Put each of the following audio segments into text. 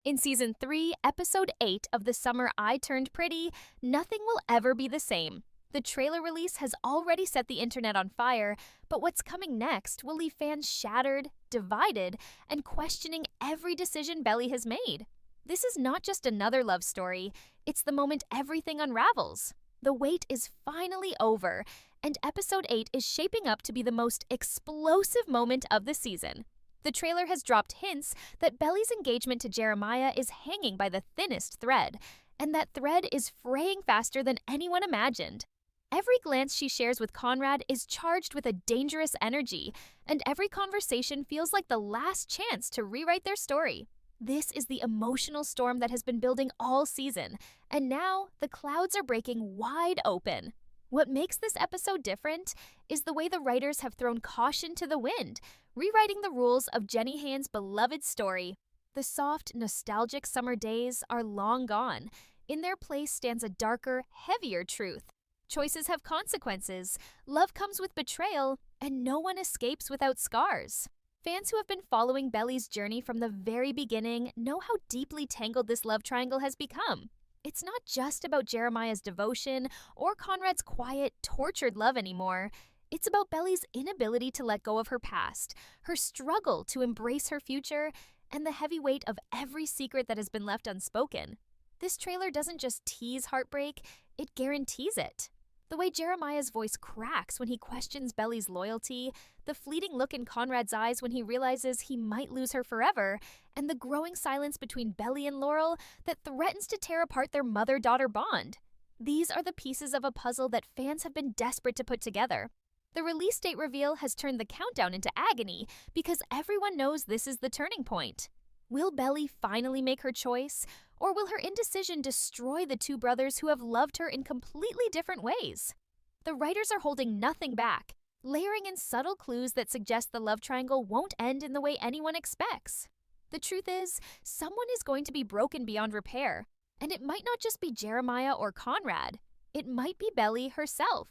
In Season 3, Episode 8 of The Summer I Turned Pretty, nothing will ever be the same. The trailer release has already set the internet on fire, but what's coming next will leave fans shattered, divided, and questioning every decision Belly has made. This is not just another love story, it's the moment everything unravels. The wait is finally over, and Episode 8 is shaping up to be the most explosive moment of the season. The trailer has dropped hints that Belly's engagement to Jeremiah is hanging by the thinnest thread, and that thread is fraying faster than anyone imagined. Every glance she shares with Conrad is charged with a dangerous energy, and every conversation feels like the last chance to rewrite their story. This is the emotional storm that has been building all season, and now the clouds are breaking wide open. What makes this episode different is the way the writers have thrown caution to the wind, rewriting the rules of Jenny Han's beloved story. The soft, nostalgic summer days are long gone. In their place stands a darker, heavier truth. Choices have consequences, love comes with betrayal, and no one escapes without scars. Fans who have been following Belly's journey from the very beginning know how deeply tangled this love triangle has become. It's not just about Jeremiah's devotion or Conrad's quiet, tortured love anymore. It's about Belly's inability to let go of her past, her struggle to embrace her future, and the heavy weight of every secret that has been left unspoken. This trailer doesn't just tease heartbreak, it guarantees it. The way Jeremiah's voice cracks when he questions Belly's loyalty, the fleeting look in Conrad's eyes when he realizes he might lose her forever, and the growing silence between Belly and Laurel that threatens to tear apart their mother-daughter bond. These are the pieces of a puzzle that fans have been desperate to put together. The release date reveal has turned the countdown into agony because everyone knows this is the turning point. Will Belly finally make her choice, or will her indecision destroy the two brothers who have loved her in completely different ways? The writers are holding nothing back, layering in subtle clues that suggest the love triangle won't end in the way anyone expects. The truth is, someone is going to be broken beyond repair, and it might not just be Jeremiah or Conrad. It might be Belly herself.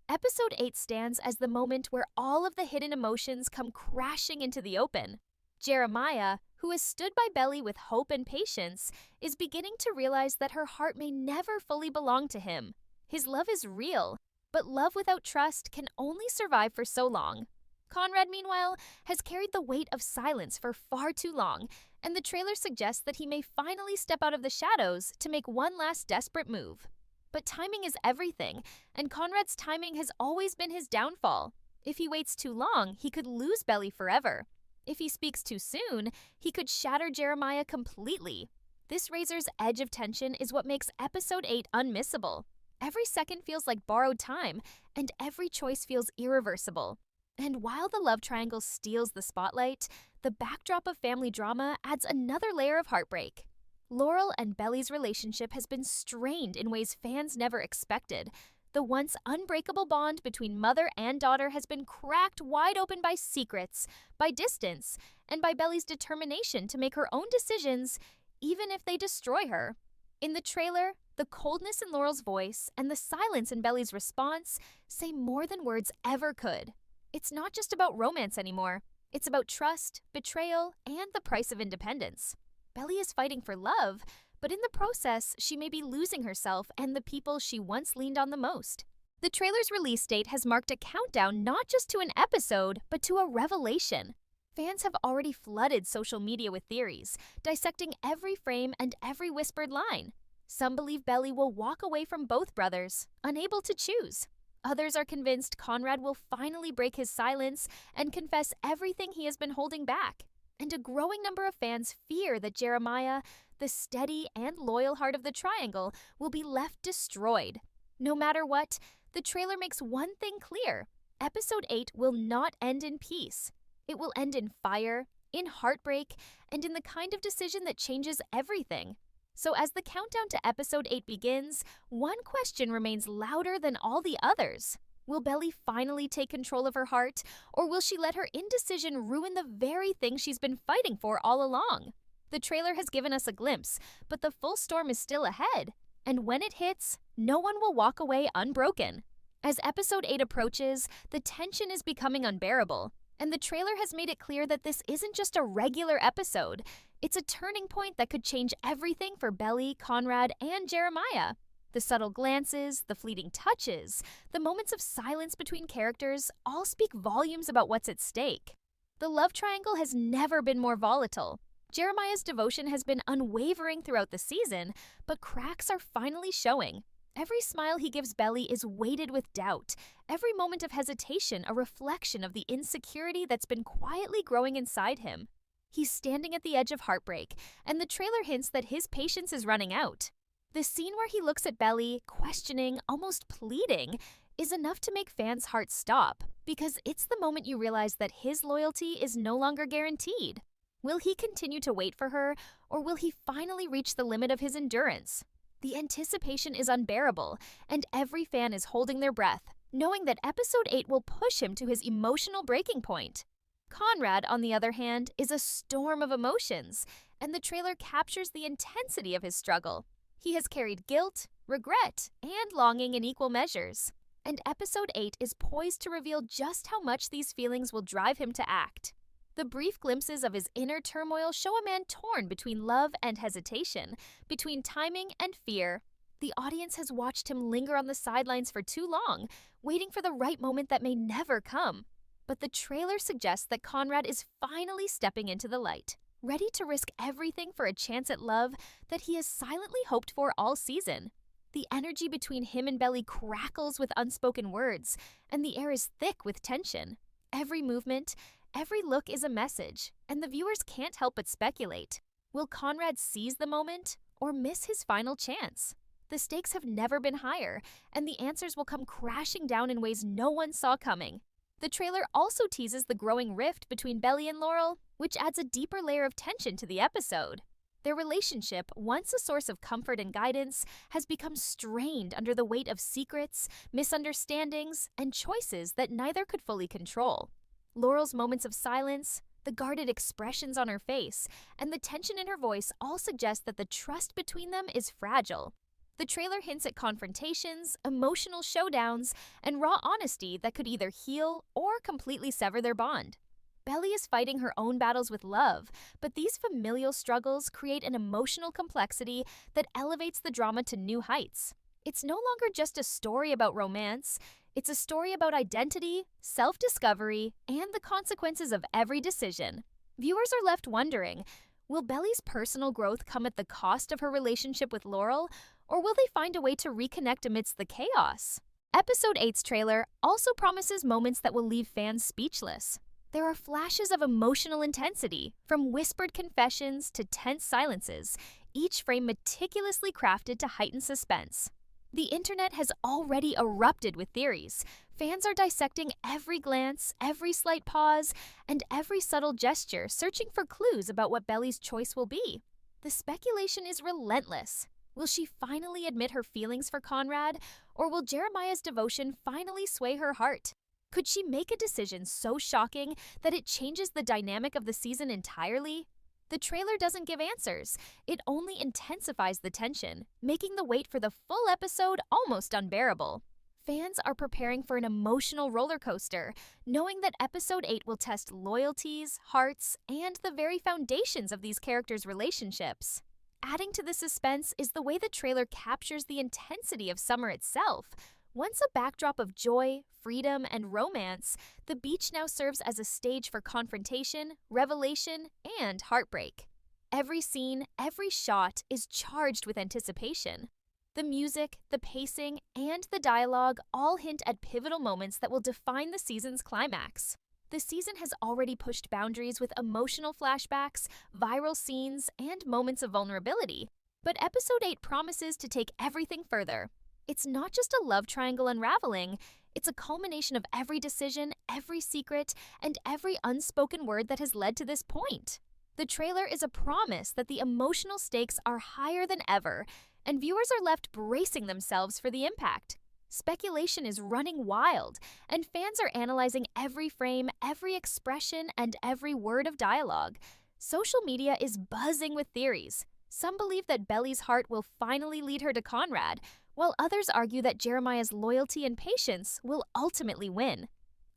Episode 8 stands as the moment where all of the hidden emotions come crashing into the open. Jeremiah, who has stood by Belly with hope and patience, is beginning to realize that her heart may never fully belong to him. His love is real, but love without trust can only survive for so long. Conrad, meanwhile, has carried the weight of silence for far too long, and the trailer suggests that he may finally step out of the shadows to make one last desperate move. But timing is everything, and Conrad's timing has always been his downfall. If he waits too long, he could lose Belly forever. If he speaks too soon, he could shatter Jeremiah completely. This razor's edge of tension is what makes Episode 8 unmissable. Every second feels like borrowed time, and every choice feels irreversible. And while the love triangle steals the spotlight, the backdrop of family drama adds another layer of heartbreak. Laurel and Belly's relationship has been strained in ways fans never expected. The once unbreakable bond between mother and daughter has been cracked wide open by secrets, by distance, and by Belly's determination to make her own decisions, even if they destroy her. In the trailer, the coldness in Laurel's voice and the silence in Belly's response say more than words ever could. It's not just about romance anymore. It's about trust, betrayal, and the price of independence. Belly is fighting for love, but in the process, she may be losing herself and the people she once leaned on the most. The trailer's release date has marked a countdown not just to an episode, but to a revelation. Fans have already flooded social media with theories, dissecting every frame and every whispered line. Some believe Belly will walk away from both brothers, unable to choose. Others are convinced Conrad will finally break his silence and confess everything he has been holding back. And a growing number of fans fear that Jeremiah, the steady and loyal heart of the triangle, will be left destroyed. No matter what, the trailer makes one thing clear. Episode 8 will not end in peace. It will end in fire, in heartbreak, and in the kind of decision that changes everything. So as the countdown to Episode 8 begins, one question remains louder than all the others. Will Belly finally take control of her heart, or will she let her indecision ruin the very thing she's been fighting for all along? The trailer has given us a glimpse, but the full storm is still ahead. And when it hits, no one will walk away unbroken. As Episode 8 approaches, the tension is becoming unbearable. And the trailer has made it clear that this isn't just a regular episode. It's a turning point that could change everything for Belly, Conrad, and Jeremiah. The subtle glances, the fleeting touches, the moments of silence between characters all speak volumes about what's at stake. The love triangle has never been more volatile. Jeremiah's devotion has been unwavering throughout the season, but cracks are finally showing. Every smile he gives Belly is weighted with doubt, every moment of hesitation a reflection of the insecurity that's been quietly growing inside him. He's standing at the edge of heartbreak, and the trailer hints that his patience is running out. The scene where he looks at Belly, questioning, almost pleading, is enough to make fans' hearts stop, because it's the moment you realize that his loyalty is no longer guaranteed. Will he continue to wait for her, or will he finally reach the limit of his endurance? The anticipation is unbearable, and every fan is holding their breath, knowing that episode 8 will push him to his emotional breaking point. Conrad, on the other hand, is a storm of emotions, and the trailer captures the intensity of his struggle. He has carried guilt, regret, and longing in equal measures, and episode 8 is poised to reveal just how much these feelings will drive him to act. The brief glimpses of his inner turmoil show a man torn between love and hesitation, between timing and fear. The audience has watched him linger on the sidelines for too long, waiting for the right moment that may never come. But the trailer suggests that Conrad is finally stepping into the light, ready to risk everything for a chance at love that he has silently hoped for all season. The energy between him and Belly crackles with unspoken words, and the air is thick with tension. Every movement, every look is a message, and the viewers can't help but speculate. Will Conrad seize the moment or miss his final chance? The stakes have never been higher, and the answers will come crashing down in ways no one saw coming. The trailer also teases the growing rift between Belly and Laurel, which adds a deeper layer of tension to the episode. Their relationship, once a source of comfort and guidance, has become strained under the weight of secrets, misunderstandings, and choices that neither could fully control. Laurel's moments of silence, the guarded expressions on her face, and the tension in her voice all suggest that the trust between them is fragile. The trailer hints at confrontations, emotional showdowns, and raw honesty that could either heal or completely sever their bond. Belly is fighting her own battles with love, but these familial struggles create an emotional complexity that elevates the drama to new heights. It's no longer just a story about romance, it's a story about identity, self-discovery, and the consequences of every decision. Viewers are left wondering, will Belly's personal growth come at the cost of her relationship with Laurel, or will they find a way to reconnect amidst the chaos? Episode 8's trailer also promises moments that will leave fans speechless. There are flashes of emotional intensity, from whispered confessions to tense silences, each frame meticulously crafted to heighten suspense. The internet has already erupted with theories. Fans are dissecting every glance, every slight pause, and every subtle gesture, searching for clues about what Belly's choice will be. The speculation is relentless. Will she finally admit her feelings for Conrad, or will Jeremiah's devotion finally sway her heart? Could she make a decision so shocking that it changes the dynamic of the season entirely? The trailer doesn't give answers. It only intensifies the tension, making the wait for the full episode almost unbearable. Fans are preparing for an emotional roller coaster, knowing that episode 8 will test loyalties, hearts, and the very foundations of these characters' relationships. Adding to the suspense is the way the trailer captures the intensity of summer itself. Once a backdrop of joy, freedom, and romance, the beach now serves as a stage for confrontation, revelation, and heartbreak. Every scene, every shot is charged with anticipation. The music, the pacing, and the dialogue all hint at pivotal moments that will define the season's climax. The season has already pushed boundaries with emotional flashbacks, viral scenes, and moments of vulnerability. But episode 8 promises to take everything further. It's not just a love triangle unraveling, it's a culmination of every decision, every secret, and every unspoken word that has led to this point. The trailer is a promise that the emotional stakes are higher than ever, and viewers are left bracing themselves for the impact. Speculation is running wild, and fans are analyzing every frame, every expression, and every word of dialogue. Social media is buzzing with theories. Some believe that Belly's heart will finally lead her to Conrad, while others argue that Jeremiah's loyalty and patience will ultimately win.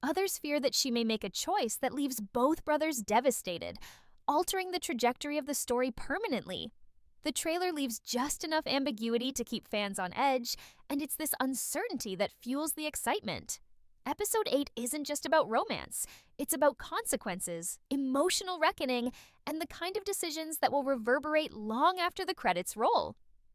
Others fear that she may make a choice that leaves both brothers devastated, altering the trajectory of the story permanently. The trailer leaves just enough ambiguity to keep fans on edge, and it's this uncertainty that fuels the excitement. Episode 8 isn't just about romance, it's about consequences, emotional reckoning, and the kind of decisions that will reverberate long after the credits roll.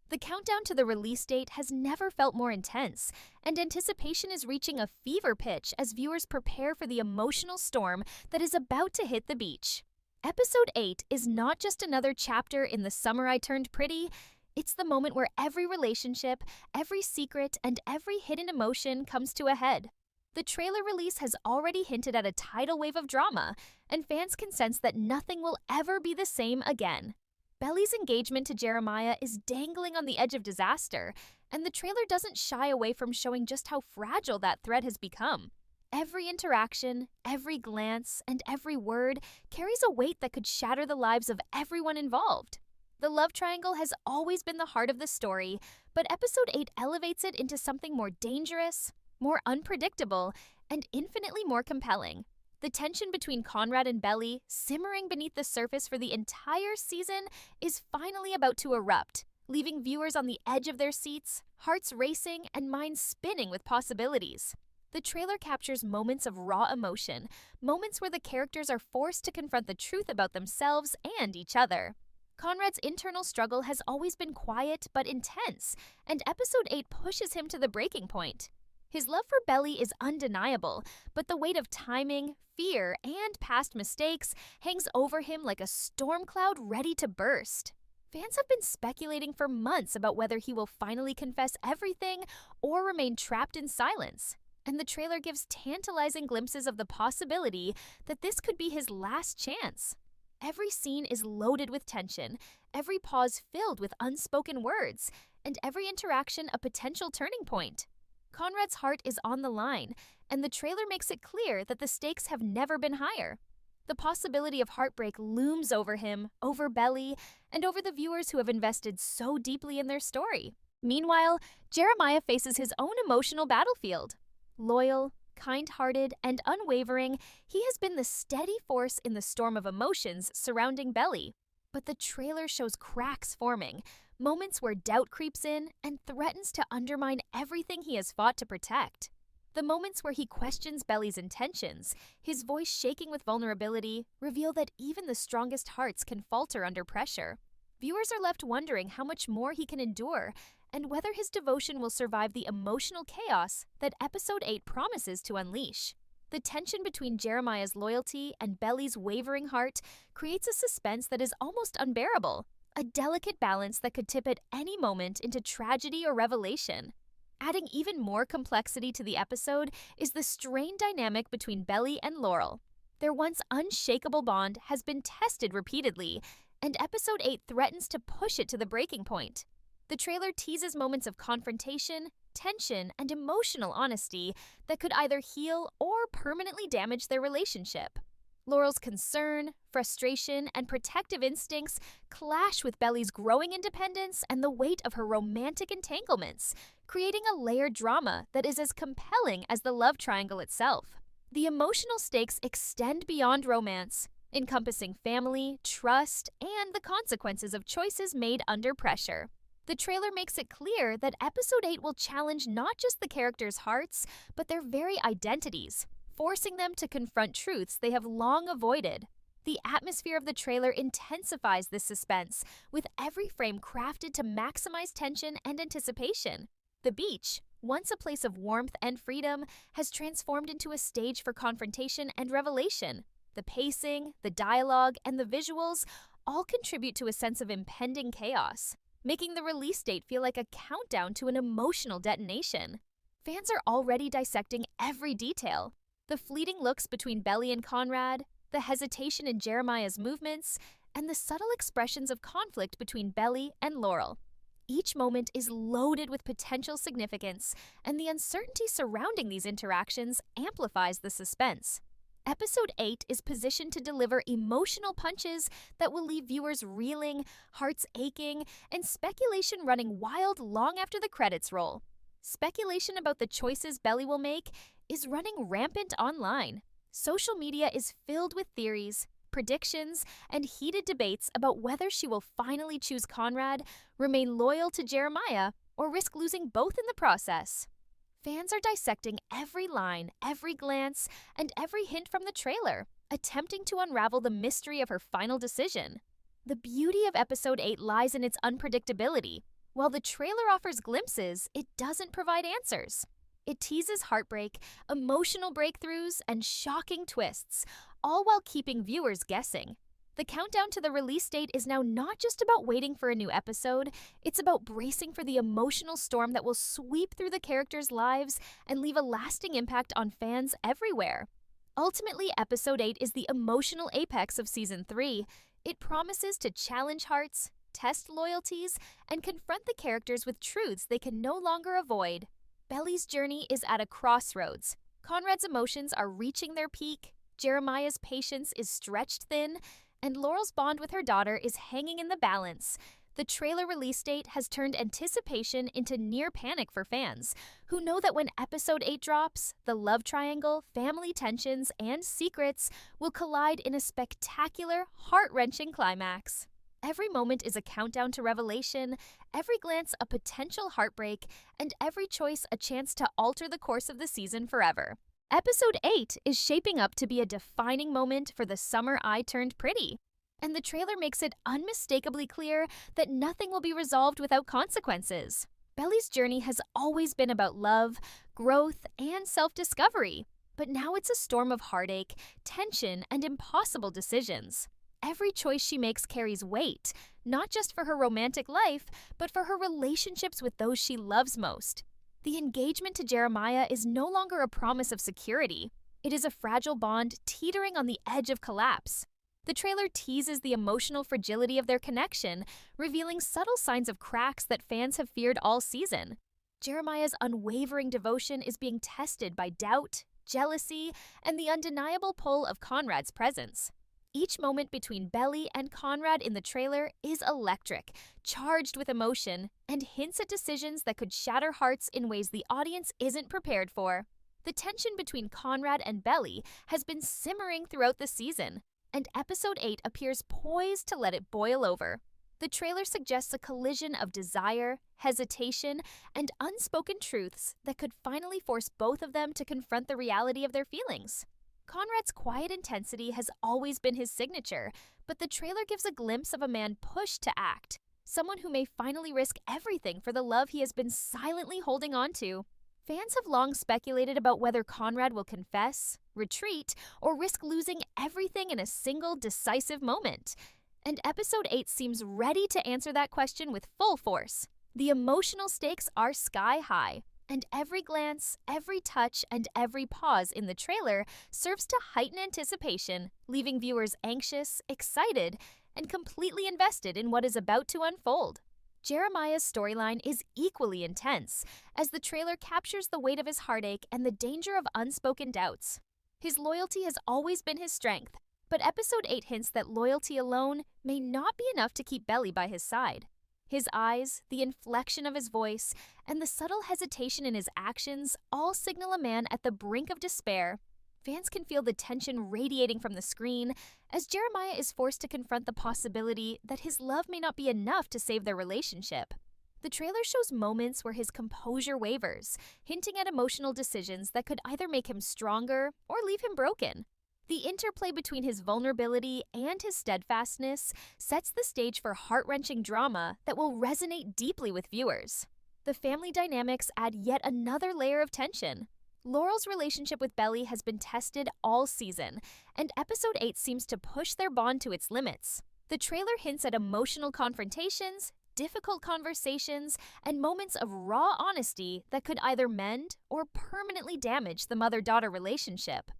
The countdown to the release date has never felt more intense, and anticipation is reaching a fever pitch as viewers prepare for the emotional storm that is about to hit the beach. Episode 8 is not just another chapter in The Summer I Turned Pretty, it's the moment where every relationship, every secret, and every hidden emotion comes to a head. The trailer release has already hinted at a tidal wave of drama, and fans can sense that nothing will ever be the same again. Belly's engagement to Jeremiah is dangling on the edge of disaster, and the trailer doesn't shy away from showing just how fragile that thread has become. Every interaction, every glance, and every word carries a weight that could shatter the lives of everyone involved. The love triangle has always been the heart of the story, but Episode 8 elevates it into something more dangerous, more unpredictable, and infinitely more compelling. The tension between Conrad and Belly, simmering beneath the surface for the entire season, is finally about to erupt, leaving viewers on the edge of their seats, hearts racing, and minds spinning with possibilities. The trailer captures moments of raw emotion, moments where the characters are forced to confront the truth about themselves and each other. Conrad's internal struggle has always been quiet but intense, and Episode 8 pushes him to the breaking point. His love for Belly is undeniable, but the weight of timing, fear, and past mistakes hangs over him like a storm cloud ready to burst. Fans have been speculating for months about whether he will finally confess everything or remain trapped in silence, and the trailer gives tantalizing glimpses of the possibility that this could be his last chance. Every scene is loaded with tension, every pause filled with unspoken words, and every interaction a potential turning point. Conrad's heart is on the line, and the trailer makes it clear that the stakes have never been higher. The possibility of heartbreak looms over him, over Belly, and over the viewers who have invested so deeply in their story. Meanwhile, Jeremiah faces his own emotional battlefield. Loyal, kind-hearted, and unwavering, he has been the steady force in the storm of emotions surrounding Belly. But the trailer shows cracks forming, moments where doubt creeps in and threatens to undermine everything he has fought to protect. The moments where he questions Belly's intentions, his voice shaking with vulnerability, reveal that even the strongest hearts can falter under pressure. Viewers are left wondering how much more he can endure and whether his devotion will survive the emotional chaos that Episode 8 promises to unleash. The tension between Jeremiah's loyalty and Belly's wavering heart creates a suspense that is almost unbearable, a delicate balance that could tip at any moment into tragedy or revelation. Adding even more complexity to the episode is the strained dynamic between Belly and Laurel. Their once unshakable bond has been tested repeatedly, and Episode 8 threatens to push it to the breaking point. The trailer teases moments of confrontation, tension, and emotional honesty that could either heal or permanently damage their relationship. Laurel's concern, frustration, and protective instincts clash with Belly's growing independence and the weight of her romantic entanglements, creating a layered drama that is as compelling as the love triangle itself. The emotional stakes extend beyond romance, encompassing family, trust, and the consequences of choices made under pressure. The trailer makes it clear that Episode 8 will challenge not just the characters' hearts, but their very identities, forcing them to confront truths they have long avoided. The atmosphere of the trailer intensifies this suspense, with every frame crafted to maximize tension and anticipation. The beach, once a place of warmth and freedom, has transformed into a stage for confrontation and revelation. The pacing, the dialogue, and the visuals all contribute to a sense of impending chaos, making the release date feel like a countdown to an emotional detonation. Fans are already dissecting every detail. The fleeting looks between Belly and Conrad, the hesitation in Jeremiah's movements, and the subtle expressions of conflict between Belly and Laurel. Each moment is loaded with potential significance, and the uncertainty surrounding these interactions amplifies the suspense. Episode 8 is positioned to deliver emotional punches that will leave viewers reeling, hearts aching, and speculation running wild long after the credits roll. Speculation about the choices Belly will make is running rampant online. Social media is filled with theories, predictions, and heated debates about whether she will finally choose Conrad, remain loyal to Jeremiah, or risk losing both in the process. Fans are dissecting every line, every glance, and every hint from the trailer, attempting to unravel the mystery of her final decision. The beauty of Episode 8 lies in its unpredictability. While the trailer offers glimpses, it doesn't provide answers. It teases heartbreak, emotional breakthroughs, and shocking twists, all while keeping viewers guessing. The countdown to the release date is now not just about waiting for a new episode, it's about bracing for the emotional storm that will sweep through the characters' lives and leave a lasting impact on fans everywhere. Ultimately, Episode 8 is the emotional apex of Season 3. It promises to challenge hearts, test loyalties, and confront the characters with truths they can no longer avoid. Belly's journey is at a crossroads. Conrad's emotions are reaching their peak, Jeremiah's patience is stretched thin, and Laurel's bond with her daughter is hanging in the balance. The trailer release date has turned anticipation into near panic for fans, who know that when Episode 8 drops, the love triangle, family tensions, and secrets will collide in a spectacular, heart-wrenching climax. Every moment is a countdown to revelation, every glance a potential heartbreak, and every choice a chance to alter the course of the season forever. Episode 8 is shaping up to be a defining moment for the summer I Turned Pretty. And the trailer makes it unmistakably clear that nothing will be resolved without consequences. Belly's journey has always been about love, growth, and self-discovery. But now it's a storm of heartache, tension, and impossible decisions. Every choice she makes carries weight, not just for her romantic life, but for her relationships with those she loves most. The engagement to Jeremiah is no longer a promise of security. It is a fragile bond teetering on the edge of collapse. The trailer teases the emotional fragility of their connection, revealing subtle signs of cracks that fans have feared all season. Jeremiah's unwavering devotion is being tested by doubt, jealousy, and the undeniable pull of Conrad's presence. Each moment between Belly and Conrad in the trailer is electric, charged with emotion, and hints at decisions that could shatter hearts in ways the audience isn't prepared for. The tension between Conrad and Belly has been simmering throughout the season, and Episode 8 appears poised to let it boil over. The trailer suggests a collision of desire, hesitation, and unspoken truths that could finally force both of them to confront the reality of their feelings. Conrad's quiet intensity has always been his signature, but the trailer gives a glimpse of a man pushed to act, someone who may finally risk everything for the love he has been silently holding on to. Fans have long speculated about whether Conrad will confess, retreat, or risk losing everything in a single decisive moment. And Episode 8 seems ready to answer that question with full force. The emotional stakes are sky high, and every glance, every touch, and every pause in the trailer serves to heighten anticipation, leaving viewers anxious, excited, and completely invested in what is about to unfold. Jeremiah's storyline is equally intense, as the trailer captures the weight of his heartache and the danger of unspoken doubts. His loyalty has always been his strength, but Episode 8 hints that loyalty alone may not be enough to keep Belly by his side. His eyes, the inflection of his voice, and the subtle hesitation in his actions all signal a man at the brink of despair. Fans can feel the tension radiating from the screen as Jeremiah is forced to confront the possibility that his love may not be enough to save their relationship. The trailer shows moments where his composure wavers, hinting at emotional decisions that could either make him stronger or leave him broken. The interplay between his vulnerability and his steadfastness sets the stage for heart-wrenching drama that will resonate deeply with viewers. The family dynamics add yet another layer of tension. Laurel's relationship with Belly has been tested all season, and Episode 8 seems to push their bond to its limits. The trailer hints at emotional confrontations, difficult conversations, and moments of raw honesty that could either mend or permanently damage the mother-daughter relationship.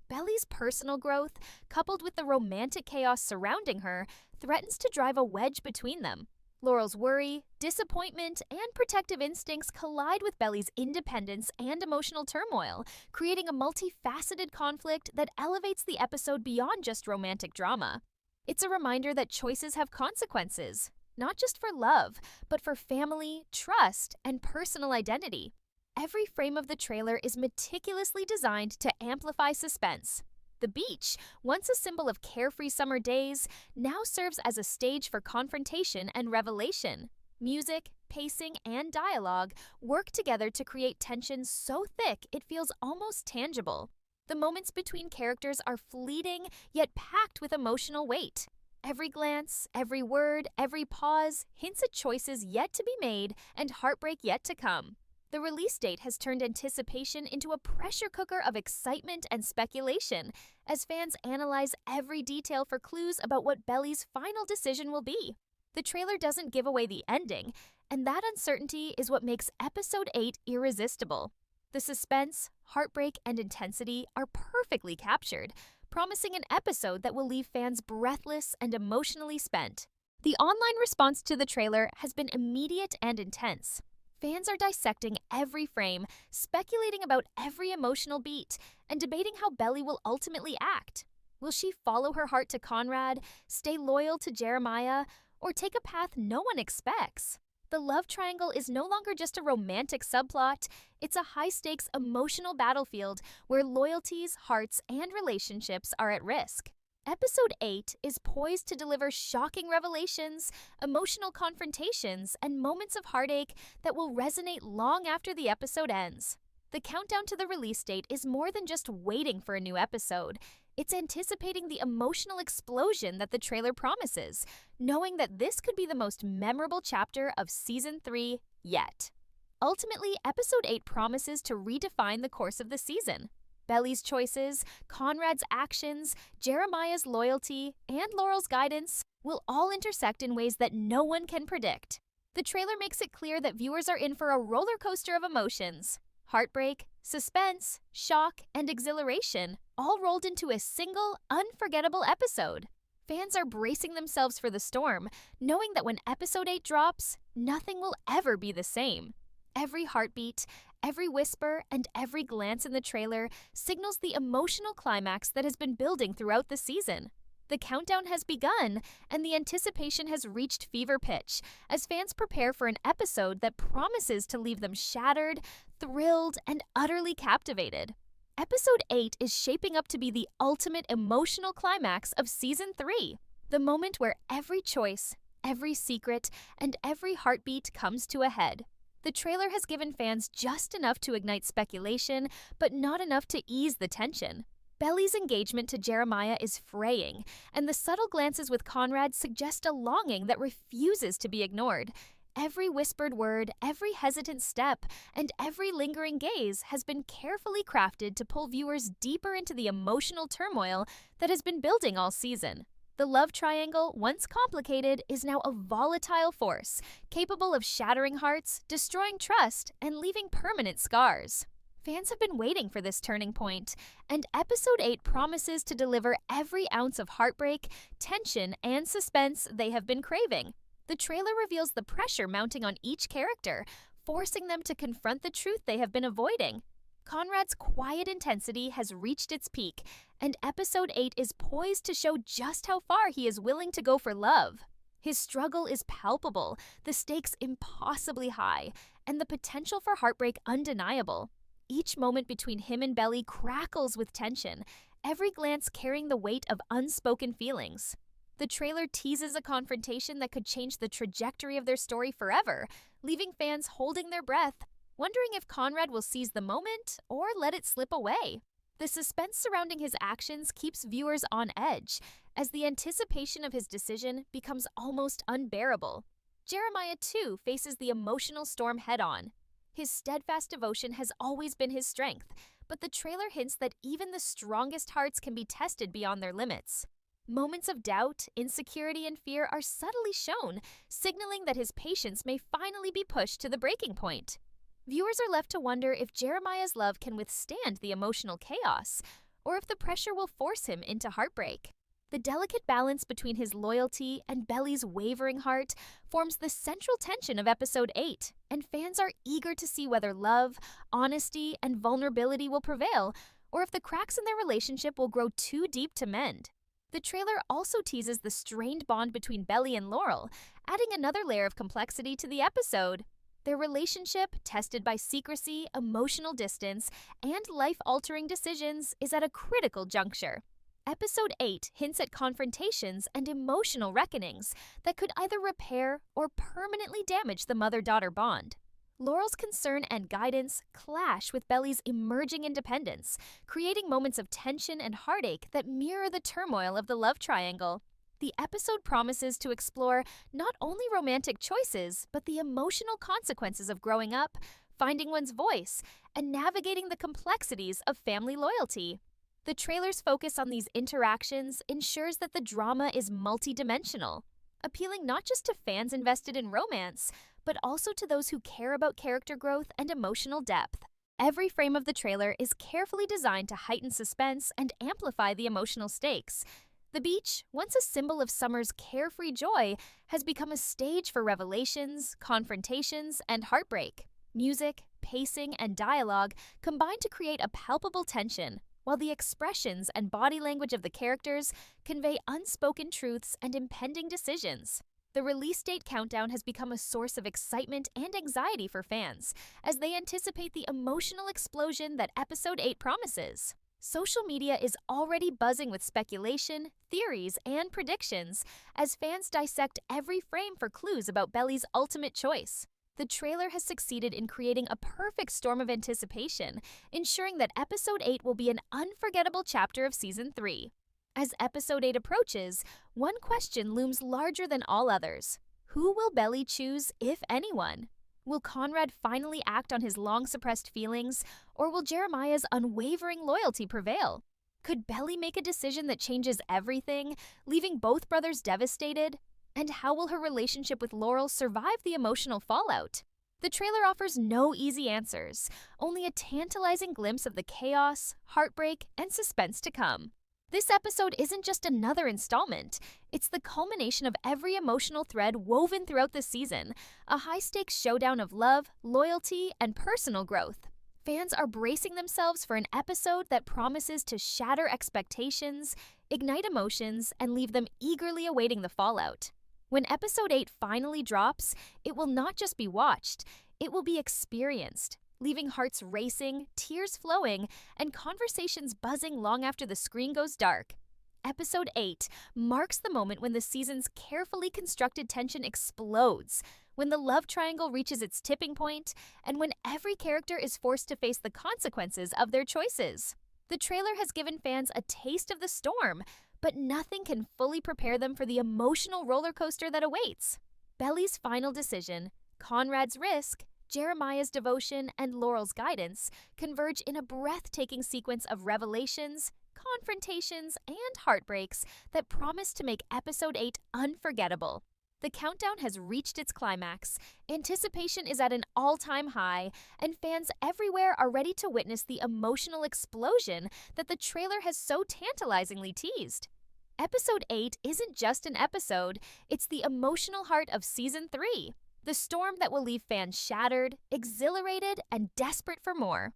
Belly's personal growth, coupled with the romantic chaos surrounding her, threatens to drive a wedge between them. Laurel's worry, disappointment, and protective instincts collide with Belly's independence and emotional turmoil, creating a multifaceted conflict that elevates the episode beyond just romantic drama. It's a reminder that choices have consequences, not just for love, but for family, trust, and personal identity. Every frame of the trailer is meticulously designed to amplify suspense. The beach, once a symbol of carefree summer days, now serves as a stage for confrontation and revelation. Music, pacing, and dialogue work together to create tension so thick it feels almost tangible. The moments between characters are fleeting, yet packed with emotional weight. Every glance, every word, every pause hints at choices yet to be made and heartbreak yet to come. The release date has turned anticipation into a pressure cooker of excitement and speculation as fans analyze every detail for clues about what Belly's final decision will be. The trailer doesn't give away the ending, and that uncertainty is what makes Episode 8 irresistible. The suspense, heartbreak, and intensity are perfectly captured, promising an episode that will leave fans breathless and emotionally spent. The online response to the trailer has been immediate and intense. Fans are dissecting every frame, speculating about every emotional beat, and debating how Belly will ultimately act. Will she follow her heart to Conrad, stay loyal to Jeremiah, or take a path no one expects? The love triangle is no longer just a romantic subplot, it's a high-stakes emotional battlefield where loyalties, hearts, and relationships are at risk. Episode 8 is poised to deliver shocking revelations, emotional confrontations, and moments of heartache that will resonate long after the episode ends. The countdown to the release date is more than just waiting for a new episode. It's anticipating the emotional explosion that the trailer promises, knowing that this could be the most memorable chapter of Season 3 yet. Ultimately, Episode 8 promises to redefine the course of the season. Belly's choices, Conrad's actions, Jeremiah's loyalty, and Laurel's guidance will all intersect in ways that no one can predict. The trailer makes it clear that viewers are in for a roller coaster of emotions. Heartbreak, suspense, shock, and exhilaration, all rolled into a single, unforgettable episode. Fans are bracing themselves for the storm, knowing that when Episode 8 drops, nothing will ever be the same. Every heartbeat, every whisper, and every glance in the trailer signals the emotional climax that has been building throughout the season. The countdown has begun, and the anticipation has reached fever pitch as fans prepare for an episode that promises to leave them shattered, thrilled, and utterly captivated. Episode 8 is shaping up to be the ultimate emotional climax of Season 3, the moment where every choice, every secret, and every heartbeat comes to a head. The trailer has given fans just enough to ignite speculation, but not enough to ease the tension. Belly's engagement to Jeremiah is fraying, and the subtle glances with Conrad suggest a longing that refuses to be ignored. Every whispered word, every hesitant step, and every lingering gaze has been carefully crafted to pull viewers deeper into the emotional turmoil that has been building all season. The love triangle, once complicated, is now a volatile force, capable of shattering hearts, destroying trust, and leaving permanent scars. Fans have been waiting for this turning point, and Episode 8 promises to deliver every ounce of heartbreak, tension, and suspense they have been craving. The trailer reveals the pressure mounting on each character, forcing them to confront the truth they have been avoiding. Conrad's quiet intensity has reached its peak, and Episode 8 is poised to show just how far he is willing to go for love. His struggle is palpable, the stakes impossibly high, and the potential for heartbreak undeniable. Each moment between him and Belly crackles with tension, every glance carrying the weight of unspoken feelings. The trailer teases a confrontation that could change the trajectory of their story forever, leaving fans holding their breath, wondering if Conrad will seize the moment or let it slip away. The suspense surrounding his actions keeps viewers on edge, as the anticipation of his decision becomes almost unbearable. Jeremiah, too, faces the emotional storm head-on. His steadfast devotion has always been his strength, but the trailer hints that even the strongest hearts can be tested beyond their limits. Moments of doubt, insecurity, and fear are subtly shown, signaling that his patience may finally be pushed to the breaking point. Viewers are left to wonder if Jeremiah's love can withstand the emotional chaos, or if the pressure will force him into heartbreak. The delicate balance between his loyalty and Belly's wavering heart forms the central tension of Episode 8, and fans are eager to see whether love, honesty, and vulnerability will prevail, or if the cracks in their relationship will grow too deep to mend. The trailer also teases the strained bond between Belly and Laurel, adding another layer of complexity to the episode. Their relationship, tested by secrecy, emotional distance, and life-altering decisions, is at a critical juncture. Episode 8 hints at confrontations and emotional reckonings that could either repair or permanently damage the mother-daughter bond. Laurel's concern and guidance clash with Belly's emerging independence, creating moments of tension and heartache that mirror the turmoil of the love triangle. The episode promises to explore not only romantic choices, but the emotional consequences of growing up, finding one's voice, and navigating the complexities of family loyalty. The trailer's focus on these interactions ensures that the drama is multidimensional, appealing not just to fans invested in romance, but also to those who care about character growth and emotional depth. Every frame of the trailer is carefully designed to heighten suspense and amplify the emotional stakes. The beach, once a symbol of summer's carefree joy, has become a stage for revelations, confrontations, and heartbreak. Music, pacing, and dialogue combine to create a palpable tension, while the expressions and body language of the characters convey unspoken truths and impending decisions. The release date countdown has become a source of excitement and anxiety for fans, as they anticipate the emotional explosion that Episode 8 promises. Social media is already buzzing with speculation, theories, and predictions, as fans dissect every frame for clues about Belly's ultimate choice. The trailer has succeeded in creating a perfect storm of anticipation, ensuring that Episode 8 will be an unforgettable chapter of Season 3. As Episode 8 approaches, one question looms larger than all others. Who will Belly choose, if anyone? Will Conrad finally act on his long-suppressed feelings, or will Jeremiah's unwavering loyalty prevail? Could Belly make a decision that changes everything, leaving both brothers devastated? And how will her relationship with Laurel survive the emotional fallout? The trailer offers no easy answers, only a tantalizing glimpse of the chaos, heartbreak, and suspense to come. This episode isn't just another installment, it's the culmination of every emotional thread woven throughout the season, a high-stakes showdown of love, loyalty, and personal growth. Fans are bracing themselves for an episode that promises to shatter expectations, ignite emotions, and leave them eagerly awaiting the fallout. When Episode 8 finally drops, it will not just be watched, it will be experienced, leaving hearts racing, tears flowing, and conversations buzzing long after the screen goes dark. Episode 8 marks the moment when the season's carefully constructed tension explodes, when the love triangle reaches its tipping point, and when every character is forced to face the consequences of their choices. The trailer has given fans a taste of the storm, but nothing can fully prepare them for the emotional roller coaster that awaits. Belly's final decision, Conrad's risk, Jeremiah's devotion, and Laurel's guidance converge in a breathtaking sequence of revelations, confrontations, and heartbreaks that promise to make Episode 8 unforgettable. The countdown has reached its climax, anticipation is at an all-time high, and fans everywhere are ready to witness the emotional explosion that the trailer has so tantalizingly teased. Episode 8 isn't just an episode, it's the emotional heart of Season 3. The storm that will leave fans shattered, exhilarated, and desperate for more.